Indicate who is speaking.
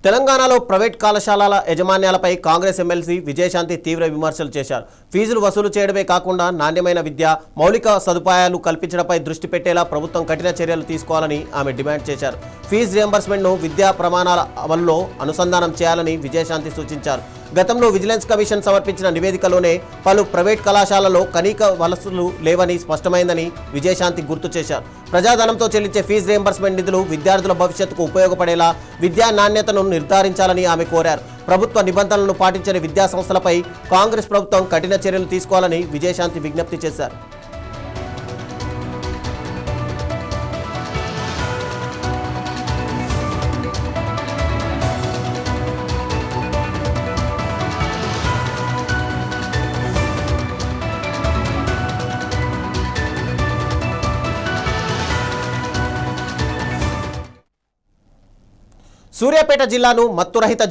Speaker 1: తెలంగాణలో ప్రైవేట్ కళాశాలల యజమాన్యాలపై కాంగ్రెస్ ఎమ్మెల్సీ విజయశాంతి తీవ్ర విమర్శలు చేశారు. ఫీజులు వసూలు చేయడమే కాకుండా నాణ్యమైన విద్య, మౌలిక సదుపాయాలు కల్పించడంపై దృష్టి పెట్టేలా ప్రభుత్వం కఠిన చర్యలు తీసుకోవాలని ఆమె డిమాండ్ చేశారు. ఫీజు రియంబర్స్మెంట్ను విద్యా ప్రమాణాల అమలులో అనుసంధానం చేయాలని విజయశాంతి సూచించారు. గతంలో విజిలెన్స్ కమిషన్ సమర్పించిన నివేదికలోనే పలు ప్రైవేట్ కళాశాలలో కనీక వసూలు లేవని స్పష్టమైందని విజయశాంతి గుర్తు చేశారు. ప్రజాధనంతో చెల్లించే ఫీజు రియంబర్స్మెంట్ నిధులు విద్యార్థుల భవిష్యత్తుకు ఉపయోగపడేలా విద్యా నాణ్యతను నిర్ధారించాలని ఆమె కోరారు. ప్రభుత్వ నిబంధనలను పాటించని విద్యా సంస్థలపై కాంగ్రెస్ ప్రభుత్వం కఠిన చర్యలు తీసుకోవాలని విజయశాంతి విజ్ఞప్తి చేశారు. సూర్యాపేట జిల్లాను మత్తురహిత